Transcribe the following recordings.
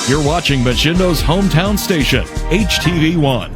You're watching Mashindo's hometown station, HTV1.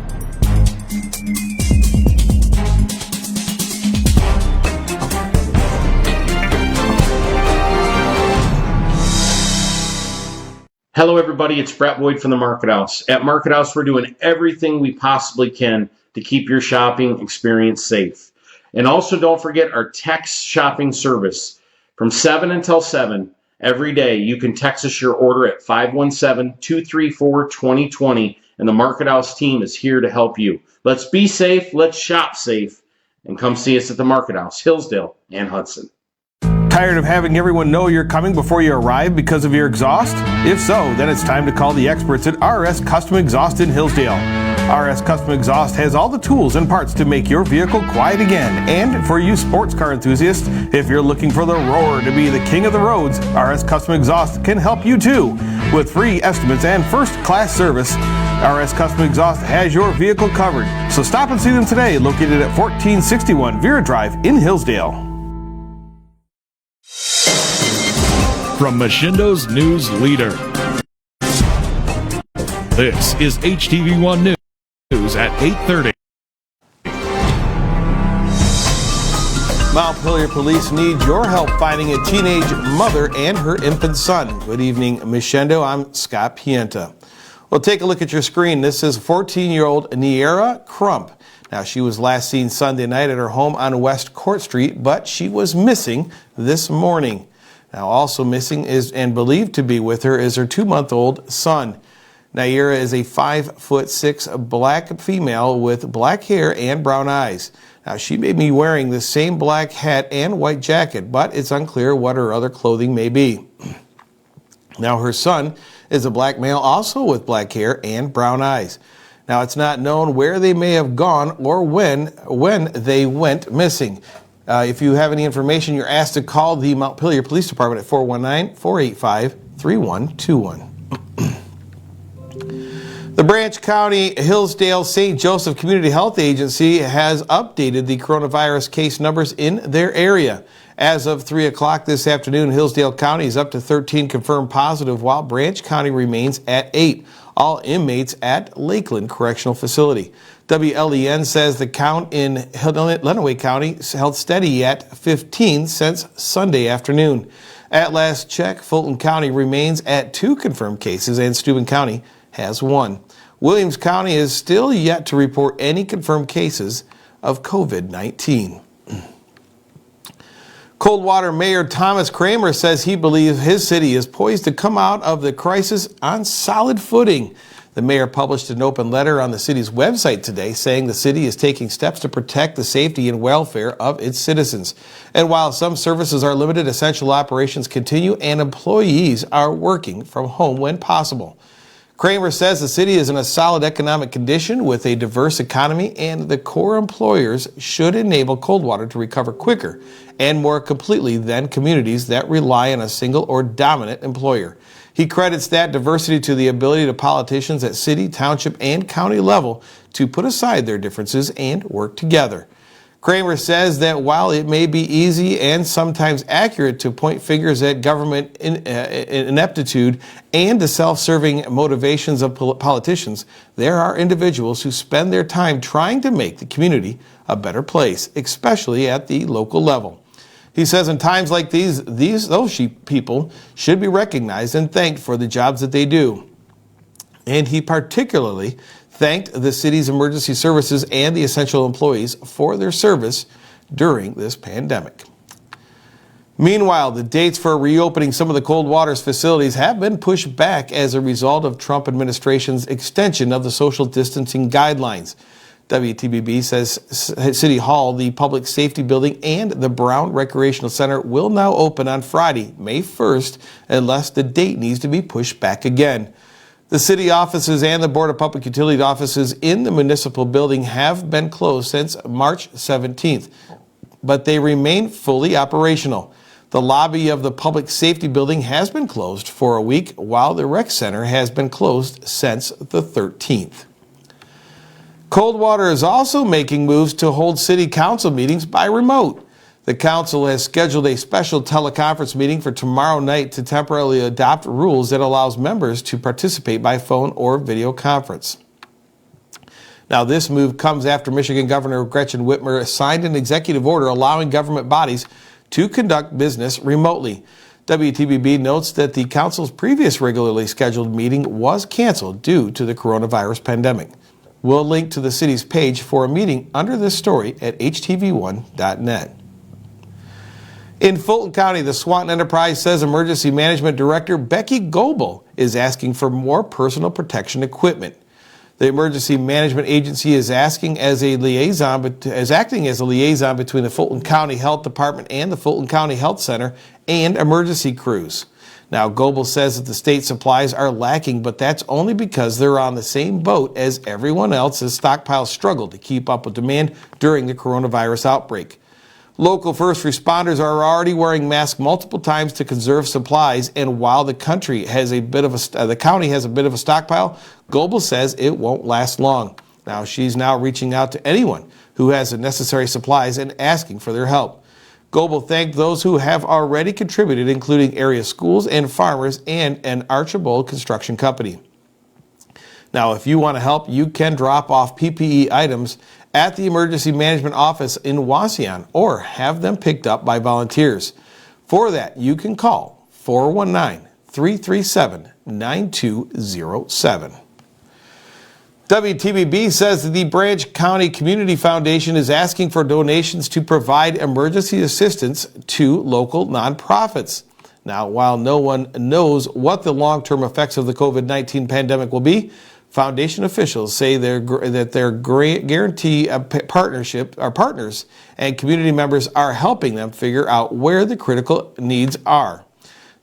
Hello everybody, it's Brett Boyd from the Market House. At Market House, we're doing everything we possibly can to keep your shopping experience safe. And also don't forget our text shopping service. From 7 until 7 every day, you can text us your order at 517-234-2020, and the Market House team is here to help you. Let's be safe, let's shop safe, and come see us at the Market House, Hillsdale and Hudson. Tired of having everyone know you're coming before you arrive because of your exhaust? If so, then it's time to call the experts at RS Custom Exhaust in Hillsdale. RS Custom Exhaust has all the tools and parts to make your vehicle quiet again. And for you sports car enthusiasts, if you're looking for the roar to be the king of the roads, RS Custom Exhaust can help you too. With free estimates and first-class service, RS Custom Exhaust has your vehicle covered. So stop and see them today, located at 1461 Vera Drive in Hillsdale. From Mashindo's news leader, this is HTV1 News at 8:30. Montpelier Police need your help finding a teenage mother and her infant son. Good evening, Mashindo. I'm Scott Pienta. Well, take a look at your screen. This is 14-year-old Niera Crump. Now, she was last seen Sunday night at her home on West Court Street, but she was missing this morning. Now, also missing is and believed to be with her is her 2-month-old son. Naira is a 5'6" black female with black hair and brown eyes. Now, she may be wearing the same black hat and white jacket, but it's unclear what her other clothing may be. Now, her son is a black male also with black hair and brown eyes. Now, it's not known where they may have gone or when they went missing. If you have any information, you're asked to call the Montpelier Police Department at 419-485-3121. The Branch County Hillsdale St. Joseph Community Health Agency has updated the coronavirus case numbers in their area. As of 3 o'clock this afternoon, Hillsdale County is up to 13 confirmed positive, while Branch County remains at 8. All inmates at Lakeland Correctional Facility. WLEN says the count in Lenawee County held steady at 15 since Sunday afternoon. At last check, Fulton County remains at 2 confirmed cases and Steuben County has 1. Williams County is still yet to report any confirmed cases of COVID-19. Coldwater Mayor Thomas Kramer says he believes his city is poised to come out of the crisis on solid footing. The mayor published an open letter on the city's website today saying the city is taking steps to protect the safety and welfare of its citizens. And while some services are limited, essential operations continue and employees are working from home when possible. Kramer says the city is in a solid economic condition with a diverse economy, and the core employers should enable Coldwater to recover quicker and more completely than communities that rely on a single or dominant employer. He credits that diversity to the ability of politicians at city, township, and county level to put aside their differences and work together. Kramer says that while it may be easy and sometimes accurate to point fingers at government ineptitude and the self-serving motivations of politicians, there are individuals who spend their time trying to make the community a better place, especially at the local level. He says in times like those people should be recognized and thanked for the jobs that they do. And he particularly thanked the city's emergency services and the essential employees for their service during this pandemic. Meanwhile, the dates for reopening some of the Coldwater's facilities have been pushed back as a result of Trump administration's extension of the social distancing guidelines. WTBB says City Hall, the Public Safety Building, and the Brown Recreational Center will now open on Friday, May 1st, unless the date needs to be pushed back again. The city offices and the Board of Public Utility offices in the municipal building have been closed since March 17th, but they remain fully operational. The lobby of the Public Safety Building has been closed for a week, while the Rec Center has been closed since the 13th. Coldwater is also making moves to hold city council meetings by remote. The council has scheduled a special teleconference meeting for tomorrow night to temporarily adopt rules that allows members to participate by phone or video conference. Now, this move comes after Michigan Governor Gretchen Whitmer signed an executive order allowing government bodies to conduct business remotely. WTBB notes that the council's previous regularly scheduled meeting was canceled due to the coronavirus pandemic. We'll link to the city's page for a meeting under this story at htv1.net. In Fulton County, the Swanton Enterprise says Emergency Management Director Becky Goebel is asking for more personal protection equipment. The Emergency Management Agency is acting as a liaison between the Fulton County Health Department and the Fulton County Health Center and emergency crews. Now, Goebel says that the state supplies are lacking, but that's only because they're on the same boat as everyone else as stockpiles struggle to keep up with demand during the coronavirus outbreak. Local first responders are already wearing masks multiple times to conserve supplies, and while the county has a bit of a stockpile, Goebel says it won't last long. Now, she's now reaching out to anyone who has the necessary supplies and asking for their help. Goebel thanked those who have already contributed, including area schools and farmers and an Archibald Construction Company. Now, if you want to help, you can drop off PPE items at the Emergency Management Office in Wauseon or have them picked up by volunteers. For that, you can call 419-337-9207. WTBB says that the Branch County Community Foundation is asking for donations to provide emergency assistance to local nonprofits. Now, while no one knows what the long-term effects of the COVID-19 pandemic will be, Foundation officials say that their guarantee partners and community members are helping them figure out where the critical needs are.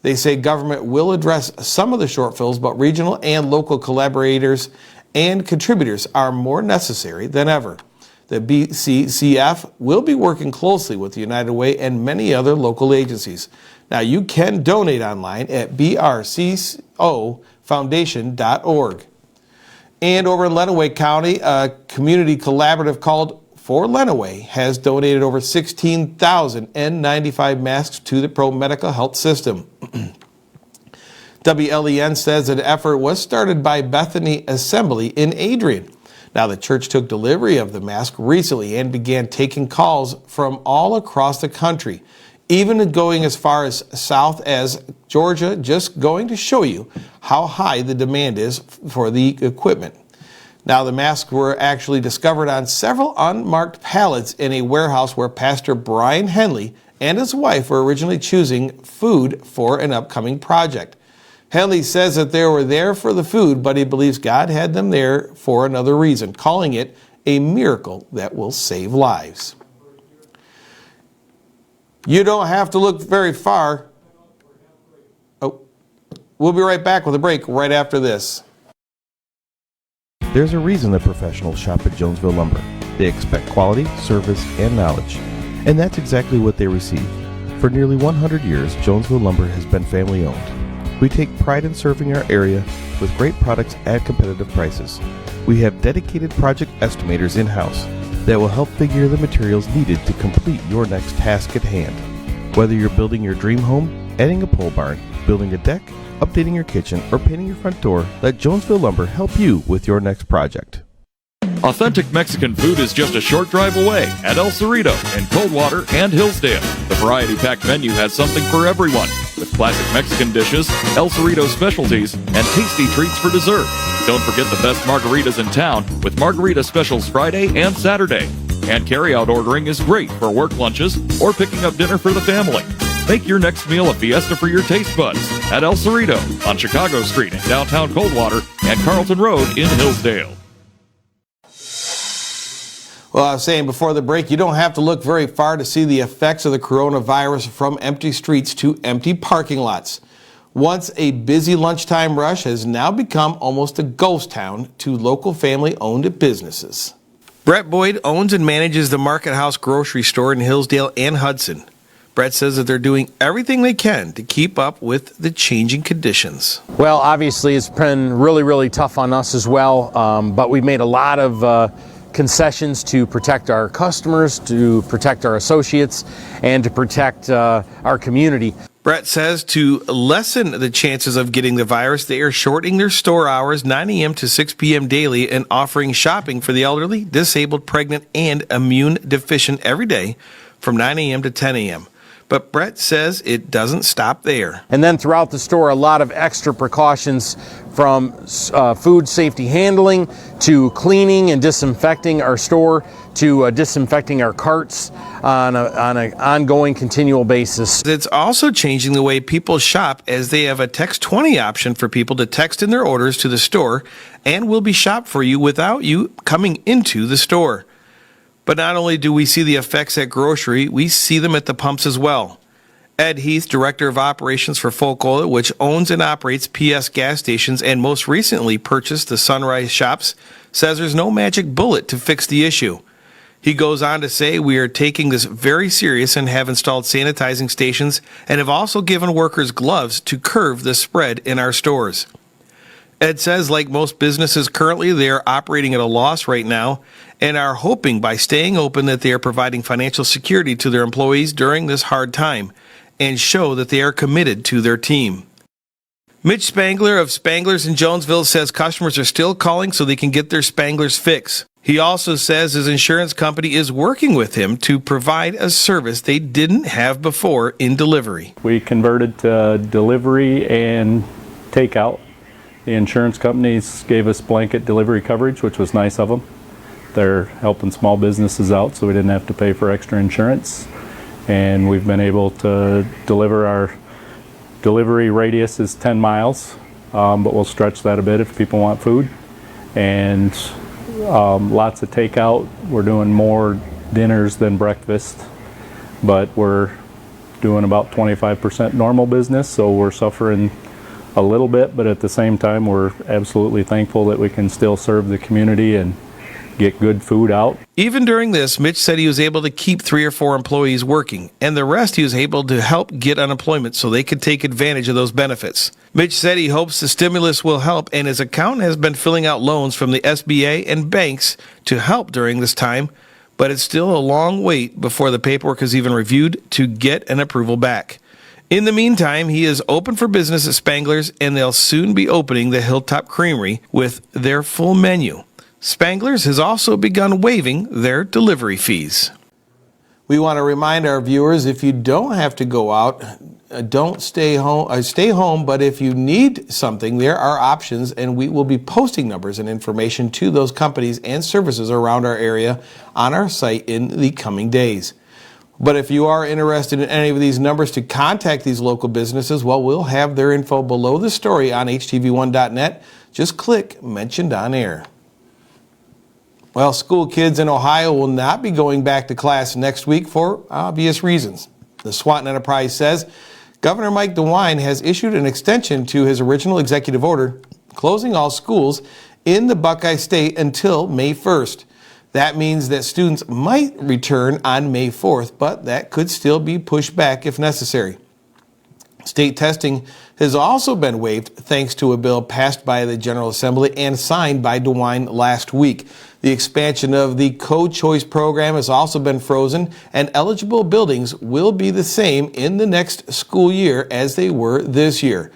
They say government will address some of the shortfalls, but regional and local collaborators and contributors are more necessary than ever. The BCCF will be working closely with the United Way and many other local agencies. Now, you can donate online at brcofoundation.org. And over in Lenawee County, a community collaborative called For Lenawee has donated over 16,000 N95 masks to the ProMedica health system. WLEN says an effort was started by Bethany Assembly in Adrian. Now, the church took delivery of the mask recently and began taking calls from all across the country, even going as far as south as Georgia, just going to show you how high the demand is for the equipment. Now, the masks were actually discovered on several unmarked pallets in a warehouse where Pastor Brian Henley and his wife were originally choosing food for an upcoming project. Henley says that they were there for the food, but he believes God had them there for another reason, calling it a miracle that will save lives. You don't have to look very far. Oh, we'll be right back with a break right after this. There's a reason that professionals shop at Jonesville Lumber. They expect quality, service, and knowledge. And that's exactly what they receive. For nearly 100 years, Jonesville Lumber has been family owned. We take pride in serving our area with great products at competitive prices. We have dedicated project estimators in-house that will help figure the materials needed to complete your next task at hand. Whether you're building your dream home, adding a pole barn, building a deck, updating your kitchen, or painting your front door, let Jonesville Lumber help you with your next project. Authentic Mexican food is just a short drive away at El Cerrito in Coldwater and Hillsdale. The variety-packed menu has something for everyone, with classic Mexican dishes, El Cerrito specialties, and tasty treats for dessert. Don't forget the best margaritas in town with margarita specials Friday and Saturday. And carry-out ordering is great for work lunches or picking up dinner for the family. Make your next meal a fiesta for your taste buds at El Cerrito on Chicago Street in downtown Coldwater and Carlton Road in Hillsdale. Well, I was saying before the break, you don't have to look very far to see the effects of the coronavirus, from empty streets to empty parking lots. Once a busy lunchtime rush has now become almost a ghost town to local family-owned businesses. Brett Boyd owns and manages the Market House grocery store in Hillsdale and Hudson. Brett says that they're doing everything they can to keep up with the changing conditions. Well, obviously it's been really tough on us as well, but we've made a lot of concessions to protect our customers, to protect our associates, and to protect our community. Brett says to lessen the chances of getting the virus, they are shortening their store hours 9 a.m. to 6 p.m. daily and offering shopping for the elderly, disabled, pregnant, and immune deficient every day from 9 a.m. to 10 a.m. But Brett says it doesn't stop there. And then throughout the store, a lot of extra precautions from food safety handling to cleaning and disinfecting our store to disinfecting our carts on an ongoing, continual basis. It's also changing the way people shop as they have a Text 20 option for people to text in their orders to the store and will be shopped for you without you coming into the store. But not only do we see the effects at grocery, we see them at the pumps as well. Ed Heath, Director of Operations for Folk Oil, which owns and operates PS gas stations and most recently purchased the Sunrise Shops, says there's no magic bullet to fix the issue. He goes on to say, we are taking this very serious and have installed sanitizing stations and have also given workers gloves to curb the spread in our stores. Ed says, like most businesses currently, they are operating at a loss right now and are hoping by staying open that they are providing financial security to their employees during this hard time and show that they are committed to their team. Mitch Spangler of Spanglers in Jonesville says customers are still calling so they can get their Spanglers fix. He also says his insurance company is working with him to provide a service they didn't have before in delivery. We converted to delivery and takeout. The insurance companies gave us blanket delivery coverage, which was nice of them. They're helping small businesses out, so we didn't have to pay for extra insurance. And we've been able to deliver. Our delivery radius is 10 miles, but we'll stretch that a bit if people want food. And lots of takeout. We're doing more dinners than breakfast, but we're doing about 25% normal business, so we're suffering a little bit, but at the same time we're absolutely thankful that we can still serve the community and get good food out. Even during this, Mitch said he was able to keep 3 or 4 employees working, and the rest he was able to help get unemployment so they could take advantage of those benefits. Mitch said he hopes the stimulus will help, and his accountant has been filling out loans from the SBA and banks to help during this time, but it's still a long wait before the paperwork is even reviewed to get an approval back. In the meantime, he is open for business at Spangler's, and they'll soon be opening the Hilltop Creamery with their full menu. Spangler's has also begun waiving their delivery fees. We want to remind our viewers, if you don't have to go out, don't stay home. Stay home, but if you need something, there are options, and we will be posting numbers and information to those companies and services around our area on our site in the coming days. But if you are interested in any of these numbers to contact these local businesses, well, we'll have their info below the story on htv1.net. Just click Mentioned on Air. Well, school kids in Ohio will not be going back to class next week for obvious reasons. The Swanton Enterprise says Governor Mike DeWine has issued an extension to his original executive order closing all schools in the Buckeye State until May 1st. That means that students might return on May 4th, but that could still be pushed back if necessary. State testing has also been waived thanks to a bill passed by the General Assembly and signed by DeWine last week. The expansion of the co-choice program has also been frozen, and eligible buildings will be the same in the next school year as they were this year.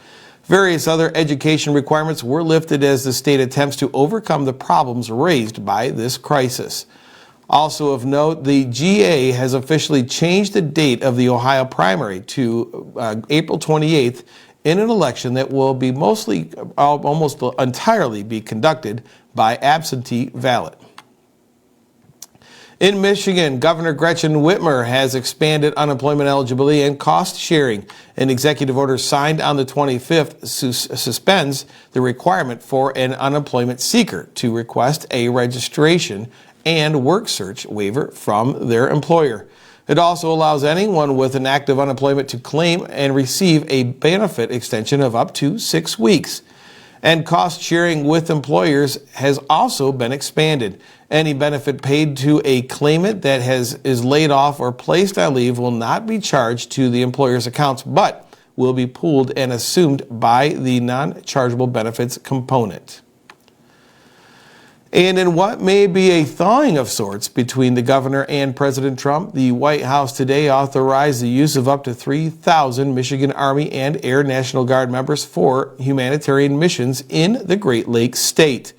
Various other education requirements were lifted as the state attempts to overcome the problems raised by this crisis. Also of note, the GA has officially changed the date of the Ohio primary to April 28th in an election that will be almost entirely be conducted by absentee ballot. In Michigan, Governor Gretchen Whitmer has expanded unemployment eligibility and cost sharing. An executive order signed on the 25th suspends the requirement for an unemployment seeker to request a registration and work search waiver from their employer. It also allows anyone with an active unemployment to claim and receive a benefit extension of up to 6 weeks. And cost sharing with employers has also been expanded. Any benefit paid to a claimant that is laid off or placed on leave will not be charged to the employer's accounts, but will be pooled and assumed by the non-chargeable benefits component. And in what may be a thawing of sorts between the governor and President Trump, the White House today authorized the use of up to 3,000 Michigan Army and Air National Guard members for humanitarian missions in the Great Lakes state.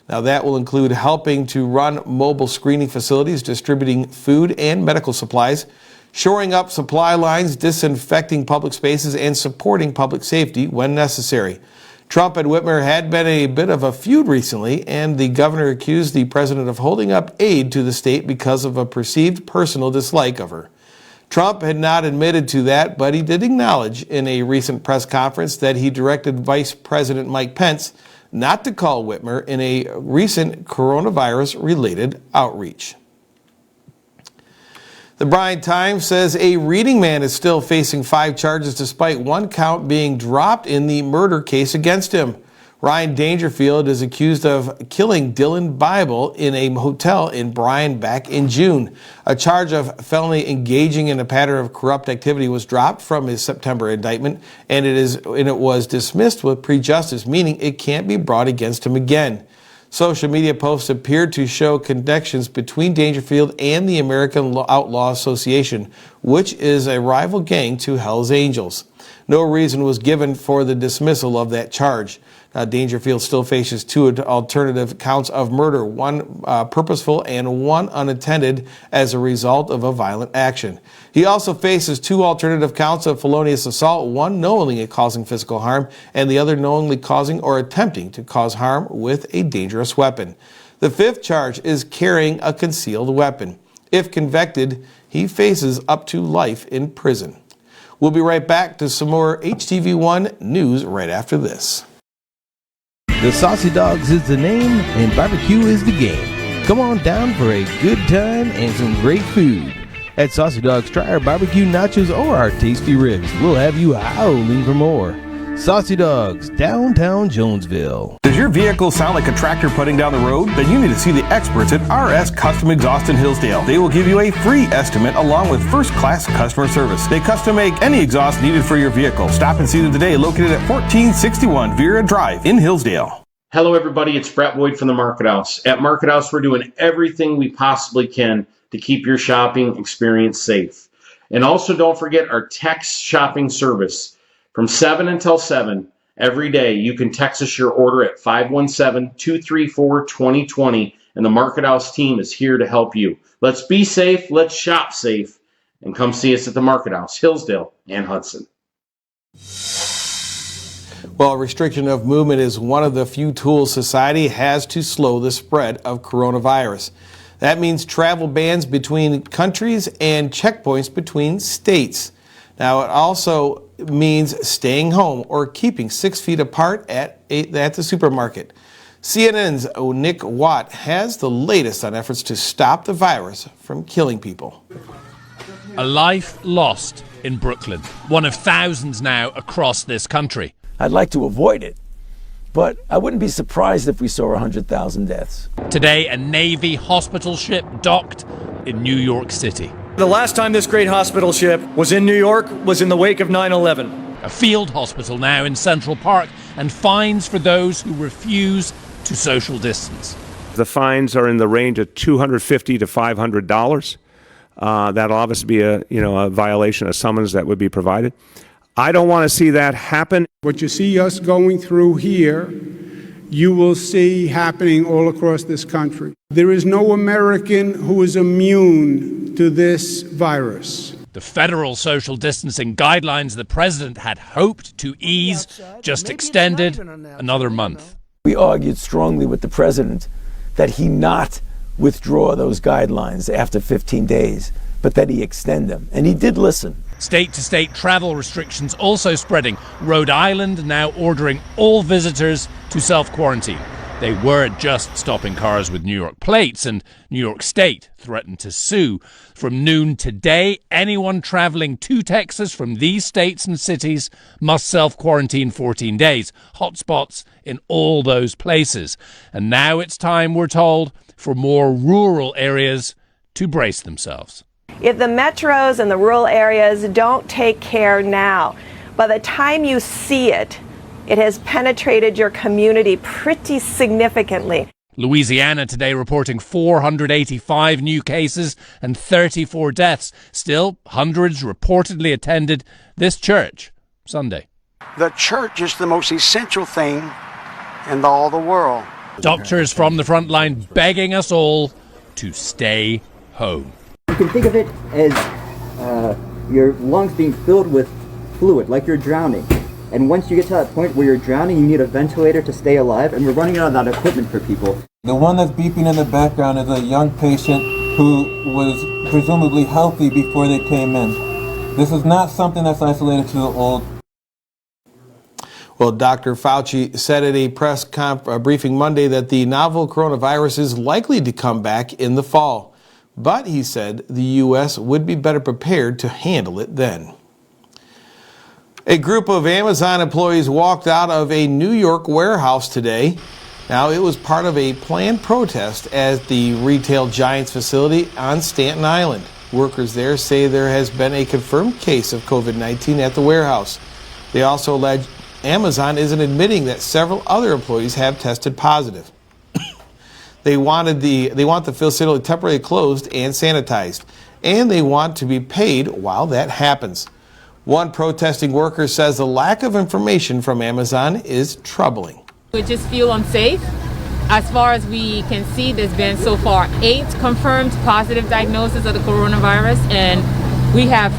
Now, that will include helping to run mobile screening facilities, distributing food and medical supplies, shoring up supply lines, disinfecting public spaces, and supporting public safety when necessary. Trump and Whitmer had been a bit of a feud recently, and the governor accused the president of holding up aid to the state because of a perceived personal dislike of her. Trump had not admitted to that, but he did acknowledge in a recent press conference that he directed Vice President Mike Pence not to call Whitmer in a recent coronavirus-related outreach. The Bryan Times says a reading man is still facing 5 charges despite 1 count being dropped in the murder case against him. Ryan Dangerfield is accused of killing Dylan Bible in a hotel in Bryan back in June. A charge of felony engaging in a pattern of corrupt activity was dropped from his September indictment, and it was dismissed with prejudice, meaning it can't be brought against him again. Social media posts appeared to show connections between Dangerfield and the American Outlaw Association, which is a rival gang to Hell's Angels. No reason was given for the dismissal of that charge. Dangerfield still faces 2 alternative counts of murder, 1 purposeful and 1 unattended as a result of a violent action. He also faces 2 alternative counts of felonious assault, 1 knowingly causing physical harm and the other knowingly causing or attempting to cause harm with a dangerous weapon. The 5th charge is carrying a concealed weapon. If convicted, he faces up to life in prison. We'll be right back to some more HTV1 news right after this. The Saucy Dogs is the name and barbecue is the game. Come on down for a good time and some great food. At Saucy Dogs, try our barbecue nachos or our tasty ribs. We'll have you howling for more. Saucy Dogs, downtown Jonesville. Does your vehicle sound like a tractor putting down the road? Then you need to see the experts at RS Custom Exhaust in Hillsdale. They will give you a free estimate along with first-class customer service. They custom make any exhaust needed for your vehicle. Stop and see them today, located at 1461 Vera Drive in Hillsdale. Hello, everybody. It's Brett Boyd from the Market House. At Market House, we're doing everything we possibly can to keep your shopping experience safe. And also, don't forget our text shopping service. From 7 until 7 every day, you can text us your order at 517-234-2020, and the Market House team is here to help you. Let's be safe, let's shop safe, and come see us at the Market House, Hillsdale and Hudson. Well, restriction of movement is one of the few tools society has to slow the spread of coronavirus. That means travel bans between countries and checkpoints between states. Now, it also means staying home or keeping 6 feet apart at the supermarket. CNN's Nick Watt has the latest on efforts to stop the virus from killing people. A life lost in Brooklyn, one of thousands now across this country. I'd like to avoid it, but I wouldn't be surprised if we saw 100,000 deaths. Today, a Navy hospital ship docked in New York City. The last time this great hospital ship was in New York was in the wake of 9/11. A field hospital now in Central Park, and fines for those who refuse to social distance. The fines are in the range of $250 to $500. That'll obviously be a violation, a summons that would be provided. I don't want to see that happen. What you see us going through here, you will see happening all across this country. There is no American who is immune to this virus. The federal social distancing guidelines the president had hoped to ease just extended another month. We argued strongly with the president that he not withdraw those guidelines after 15 days, but that he extend them. And he did listen. State-to-state travel restrictions also spreading. Rhode Island now ordering all visitors to self-quarantine. They were just stopping cars with New York plates, and New York State threatened to sue. From noon today, anyone traveling to Texas from these states and cities must self-quarantine 14 days. Hotspots in all those places. And now it's time, we're told, for more rural areas to brace themselves. If the metros and the rural areas don't take care now, by the time you see it, it has penetrated your community pretty significantly. Louisiana today reporting 485 new cases and 34 deaths. Still, hundreds reportedly attended this church Sunday. The church is the most essential thing in all the world. Doctors from the front line begging us all to stay home. You can think of it as your lungs being filled with fluid, like you're drowning. And once you get to that point where you're drowning, you need a ventilator to stay alive, and we're running out of that equipment for people. The one that's beeping in the background is a young patient who was presumably healthy before they came in. This is not something that's isolated to the old. Well, Dr. Fauci said at a press briefing Monday that the novel coronavirus is likely to come back in the fall. But he said the U.S. would be better prepared to handle it then. A group of Amazon employees walked out of a New York warehouse today. Now, it was part of a planned protest at the retail giant's facility on Staten Island. Workers there say there has been a confirmed case of COVID-19 at the warehouse. They also allege Amazon isn't admitting that several other employees have tested positive. They want the facility temporarily closed and sanitized, and they want to be paid while that happens. One protesting worker says the lack of information from Amazon is troubling. We just feel unsafe. As far as we can see, there's been so far 8 confirmed positive diagnoses of the coronavirus, and we have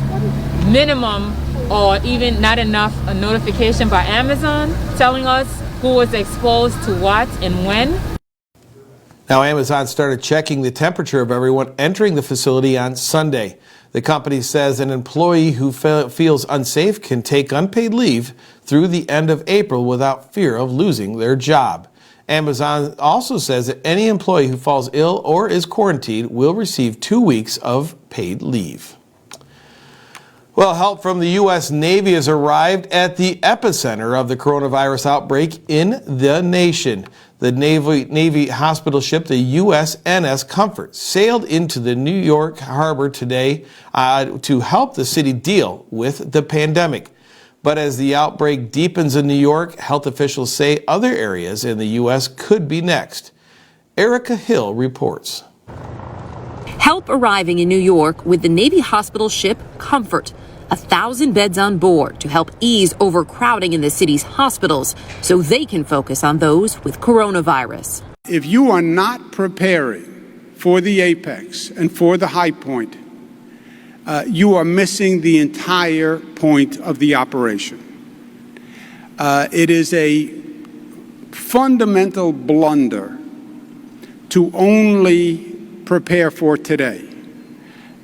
minimum or even not enough a notification by Amazon telling us who was exposed to what and when. Now, Amazon started checking the temperature of everyone entering the facility on Sunday. The company says an employee who feels unsafe can take unpaid leave through the end of April without fear of losing their job. Amazon also says that any employee who falls ill or is quarantined will receive 2 weeks of paid leave. Well, help from the U.S. Navy has arrived at the epicenter of the coronavirus outbreak in the nation. The Navy hospital ship, the USNS Comfort, sailed into the New York harbor today to help the city deal with the pandemic. But as the outbreak deepens in New York, health officials say other areas in the U.S. could be next. Erica Hill reports. Help arriving in New York with the Navy hospital ship Comfort. 1,000 beds on board to help ease overcrowding in the city's hospitals so they can focus on those with coronavirus. If you are not preparing for the apex and for the high point, you are missing the entire point of the operation. It is a fundamental blunder to only prepare for today.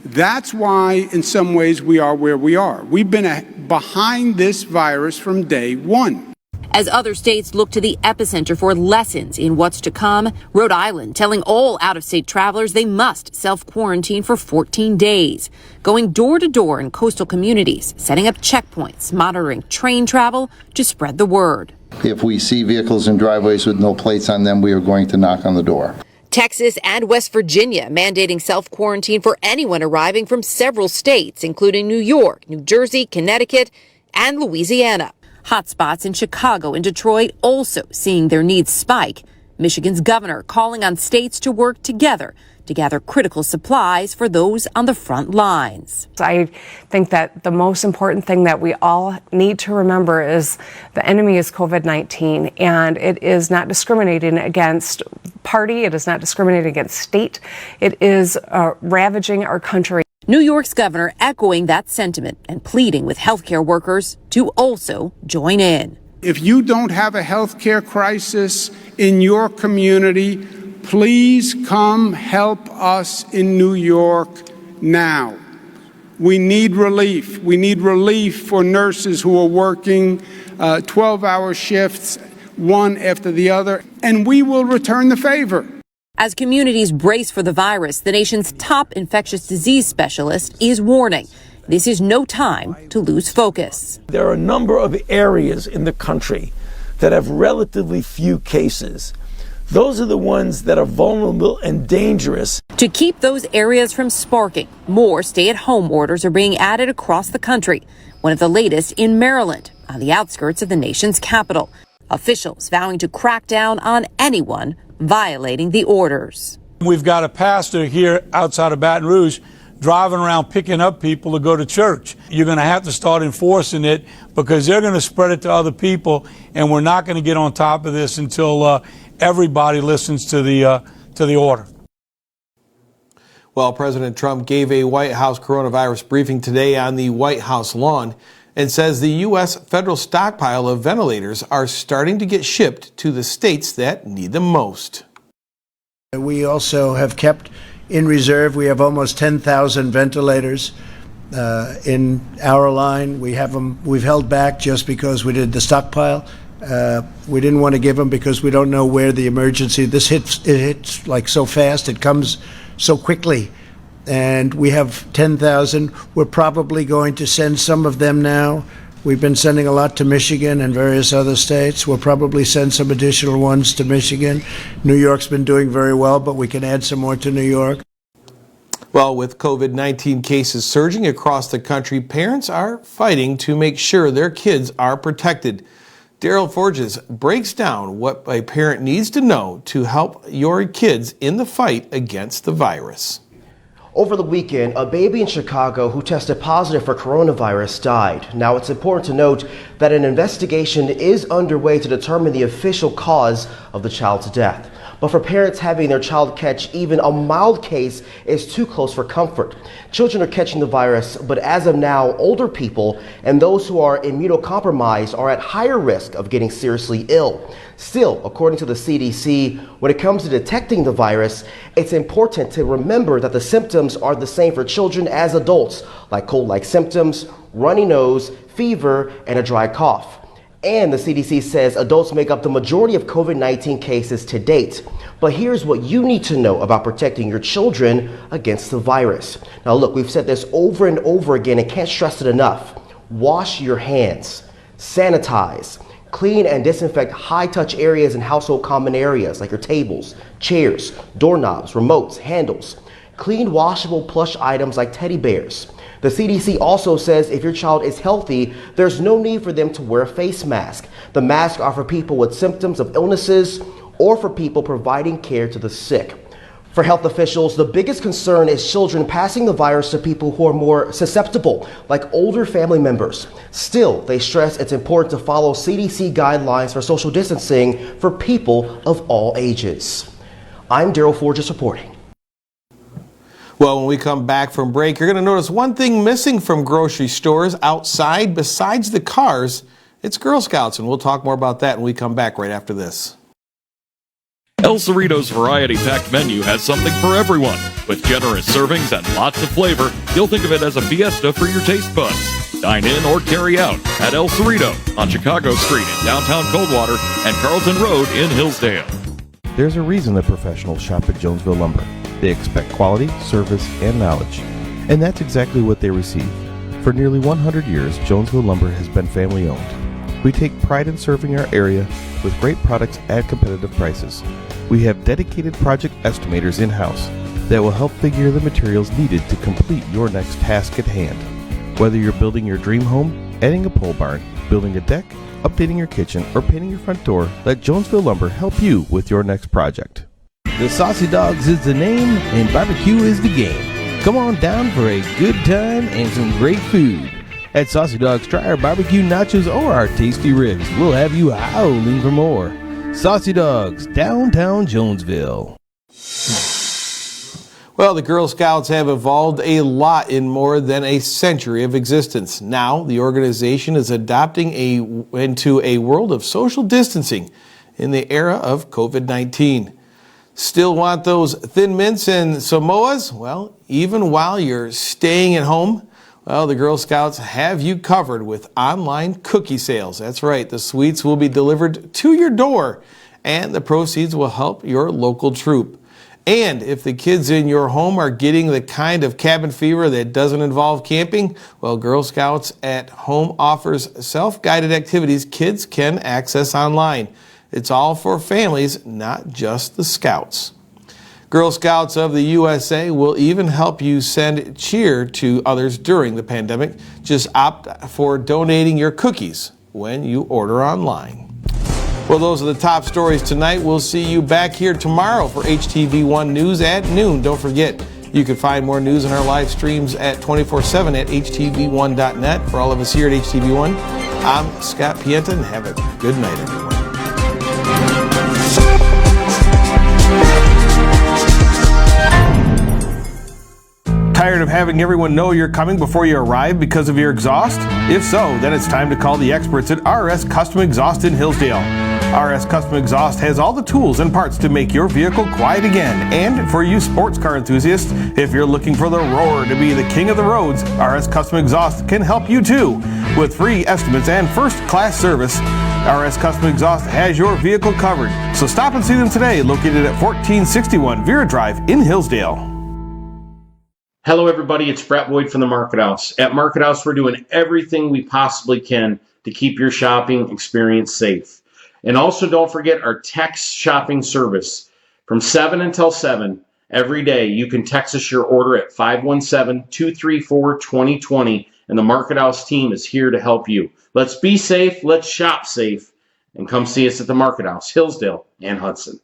That's why, in some ways, we are where we are. We've been behind this virus from day one. As other states look to the epicenter for lessons in what's to come, Rhode Island telling all out-of-state travelers they must self-quarantine for 14 days, going door to door in coastal communities, setting up checkpoints, monitoring train travel to spread the word. If we see vehicles in driveways with no plates on them, we are going to knock on the door. Texas and West Virginia mandating self-quarantine for anyone arriving from several states, including New York, New Jersey, Connecticut, and Louisiana. Hotspots in Chicago and Detroit also seeing their needs spike. Michigan's governor calling on states to work together to gather critical supplies for those on the front lines. I think that the most important thing that we all need to remember is the enemy is COVID-19, and it is not discriminating against party, it is not discriminating against state, it is ravaging our country. New York's governor echoing that sentiment and pleading with healthcare workers to also join in. If you don't have a healthcare crisis in your community, please come help us in New York now. We need relief. We need relief for nurses who are working 12-hour shifts, one after the other, and we will return the favor. As communities brace for the virus, the nation's top infectious disease specialist is warning this is no time to lose focus. There are a number of areas in the country that have relatively few cases. Those are the ones that are vulnerable and dangerous. To keep those areas from sparking, more stay-at-home orders are being added across the country. One of the latest in Maryland, on the outskirts of the nation's capital. Officials vowing to crack down on anyone violating the orders. We've got a pastor here outside of Baton Rouge driving around picking up people to go to church. You're going to have to start enforcing it because they're going to spread it to other people, and we're not going to get on top of this until everybody listens to the order. Well, President Trump gave a White House coronavirus briefing today on the White House lawn and says the U.S. federal stockpile of ventilators are starting to get shipped to the states that need them most. We also have kept in reserve, we have almost 10,000 ventilators in our line. We have them, we've held back just because we did the stockpile. We didn't want to give them because we don't know where the emergency, it hits like so fast, it comes so quickly. And we have 10,000. We're probably going to send some of them now. We've been sending a lot to Michigan and various other states. We'll probably send some additional ones to Michigan. New York's been doing very well, but we can add some more to New York. Well, with COVID-19 cases surging across the country, parents are fighting to make sure their kids are protected. Daryl Forges breaks down what a parent needs to know to help your kids in the fight against the virus. Over the weekend, a baby in Chicago who tested positive for coronavirus died. Now, it's important to note that an investigation is underway to determine the official cause of the child's death. But for parents, having their child catch even a mild case is too close for comfort. Children are catching the virus, but as of now, older people and those who are immunocompromised are at higher risk of getting seriously ill. Still, according to the CDC, when it comes to detecting the virus, it's important to remember that the symptoms are the same for children as adults, like cold-like symptoms, runny nose, fever, and a dry cough. And the CDC says adults make up the majority of COVID-19 cases to date. But here's what you need to know about protecting your children against the virus. Now look, we've said this over and over again and can't stress it enough. Wash your hands, sanitize, clean and disinfect high-touch areas and household common areas like your tables, chairs, doorknobs, remotes, handles. Clean washable plush items like teddy bears. The CDC also says if your child is healthy, there's no need for them to wear a face mask. The masks are for people with symptoms of illnesses or for people providing care to the sick. For health officials, the biggest concern is children passing the virus to people who are more susceptible, like older family members. Still, they stress it's important to follow CDC guidelines for social distancing for people of all ages. I'm Daryl Forges reporting. Well, when we come back from break, you're going to notice one thing missing from grocery stores outside besides the cars. It's Girl Scouts, and we'll talk more about that when we come back right after this. El Cerrito's variety-packed menu has something for everyone. With generous servings and lots of flavor, you'll think of it as a fiesta for your taste buds. Dine in or carry out at El Cerrito on Chicago Street in downtown Coldwater and Carlton Road in Hillsdale. There's a reason that professionals shop at Jonesville Lumber. They expect quality, service, and knowledge. And that's exactly what they receive. For nearly 100 years, Jonesville Lumber has been family-owned. We take pride in serving our area with great products at competitive prices. We have dedicated project estimators in-house that will help figure the materials needed to complete your next task at hand. Whether you're building your dream home, adding a pole barn, building a deck, updating your kitchen, or painting your front door, let Jonesville Lumber help you with your next project. The Saucy Dogs is the name and barbecue is the game. Come on down for a good time and some great food. At Saucy Dogs, try our barbecue nachos or our tasty ribs. We'll have you howling for more. Saucy Dogs, downtown Jonesville. Well, the Girl Scouts have evolved a lot in more than a century of existence. Now, the organization is adopting into a world of social distancing in the era of COVID-19. Still want those Thin Mints and Samoas? Well, even while you're staying at home, well, the Girl Scouts have you covered with online cookie sales. That's right, the sweets will be delivered to your door, and the proceeds will help your local troop. And if the kids in your home are getting the kind of cabin fever that doesn't involve camping, well, Girl Scouts at Home offers self-guided activities kids can access online. It's all for families, not just the Scouts. Girl Scouts of the USA will even help you send cheer to others during the pandemic. Just opt for donating your cookies when you order online. Well, those are the top stories tonight. We'll see you back here tomorrow for HTV1 News at noon. Don't forget, you can find more news on our live streams at 24/7 at htv1.net. For all of us here at HTV1, I'm Scott Pienta, and have a good night, everyone. Tired of having everyone know you're coming before you arrive because of your exhaust? If so, then it's time to call the experts at RS Custom Exhaust in Hillsdale. RS Custom Exhaust has all the tools and parts to make your vehicle quiet again. And for you sports car enthusiasts, if you're looking for the roar to be the king of the roads, RS Custom Exhaust can help you too. With free estimates and first-class service, RS Custom Exhaust has your vehicle covered. So stop and see them today, located at 1461 Vera Drive in Hillsdale. Hello, everybody. It's Brett Boyd from the Market House. At Market House, we're doing everything we possibly can to keep your shopping experience safe. And also, don't forget our text shopping service. From 7 until 7 every day, you can text us your order at 517-234-2020, and the Market House team is here to help you. Let's be safe, let's shop safe, and come see us at the Market House, Hillsdale and Hudson.